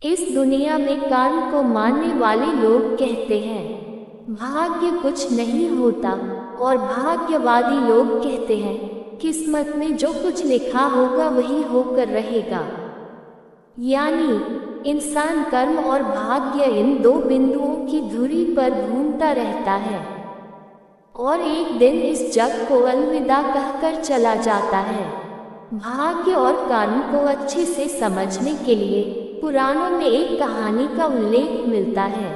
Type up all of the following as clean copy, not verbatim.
इस दुनिया में कर्म को मानने वाले लोग कहते हैं भाग्य कुछ नहीं होता, और भाग्यवादी लोग कहते हैं किस्मत में जो कुछ लिखा होगा वही होकर रहेगा। यानी इंसान कर्म और भाग्य इन दो बिंदुओं की धुरी पर घूमता रहता है और एक दिन इस जग को अलविदा कहकर चला जाता है। भाग्य और कर्म को अच्छे से समझने के लिए पुराणों में एक कहानी का उल्लेख मिलता है।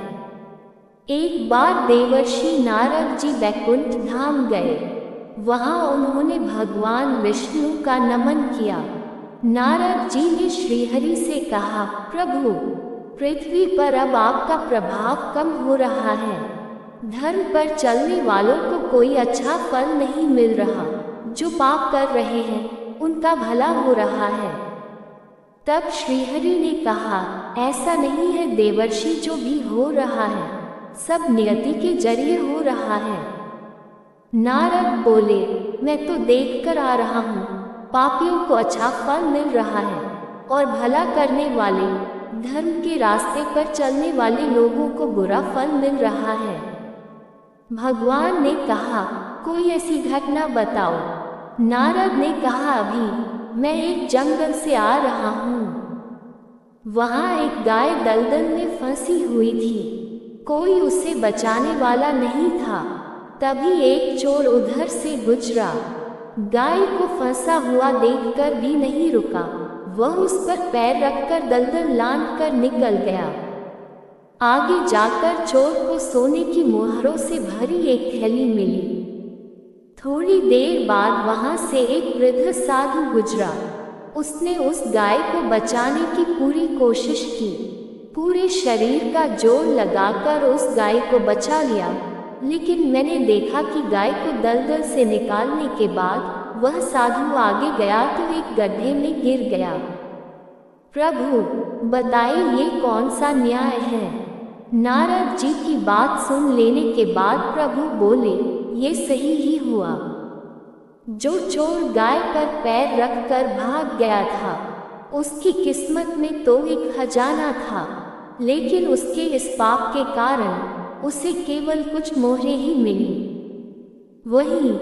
एक बार देवर्षि नारद जी वैकुंठ धाम गए। वहां उन्होंने भगवान विष्णु का नमन किया। नारद जी ने श्रीहरि से कहा, प्रभु, पृथ्वी पर अब आपका प्रभाव कम हो रहा है। धर्म पर चलने वालों को कोई अच्छा फल नहीं मिल रहा। जो पाप कर रहे हैं उनका भला हो रहा है। तब श्रीहरि ने कहा, ऐसा नहीं है देवर्षि, जो भी हो रहा है सब नियति के जरिए हो रहा है। नारद बोले, मैं तो देखकर आ रहा हूँ, पापियों को अच्छा फल मिल रहा है और भला करने वाले, धर्म के रास्ते पर चलने वाले लोगों को बुरा फल मिल रहा है। भगवान ने कहा, कोई ऐसी घटना बताओ। नारद ने कहा, अभी मैं एक जंगल से आ रहा हूँ। वहाँ एक गाय दलदल में फंसी हुई थी। कोई उसे बचाने वाला नहीं था। तभी एक चोर उधर से गुजरा। गाय को फंसा हुआ देखकर भी नहीं रुका। वह उस पर पैर रखकर दलदल लांघकर निकल गया। आगे जाकर चोर को सोने की मोहरों से भरी एक थैली मिली। थोड़ी देर बाद वहां से एक वृद्ध साधु गुजरा। उसने उस गाय को बचाने की पूरी कोशिश की। पूरे शरीर का जोर लगाकर उस गाय को बचा लिया, लेकिन मैंने देखा कि गाय को दलदल से निकालने के बाद वह साधु आगे गया तो एक गड्ढे में गिर गया। प्रभु, बताइए ये कौन सा न्याय है? नारद जी की बात सुन लेने के बाद प्रभु बोले, ये सही ही हुआ। जो चोर गाय पर पैर रखकर भाग गया था, उसकी किस्मत में तो एक खजाना था, लेकिन उसके इस पाप के कारण उसे केवल कुछ मोहरें ही मिली। वहीं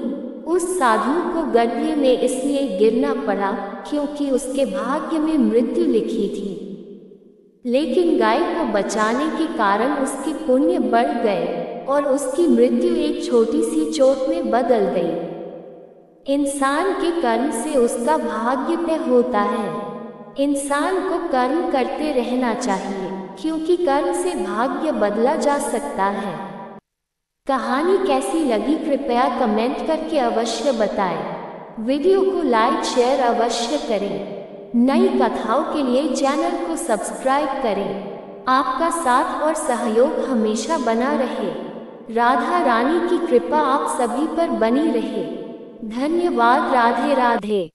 उस साधु को गड्ढे में इसलिए गिरना पड़ा क्योंकि उसके भाग्य में मृत्यु लिखी थी, लेकिन गाय को बचाने के कारण उसके पुण्य बढ़ गए और उसकी मृत्यु एक छोटी सी चोट में बदल गई। इंसान के कर्म से उसका भाग्य तय होता है। इंसान को कर्म करते रहना चाहिए, क्योंकि कर्म से भाग्य बदला जा सकता है। कहानी कैसी लगी कृपया कमेंट करके अवश्य बताएं। वीडियो को लाइक शेयर अवश्य करें। नई कथाओं के लिए चैनल को सब्सक्राइब करें। आपका साथ और सहयोग हमेशा बना रहे। राधा रानी की कृपा आप सभी पर बनी रहे। धन्यवाद। राधे राधे।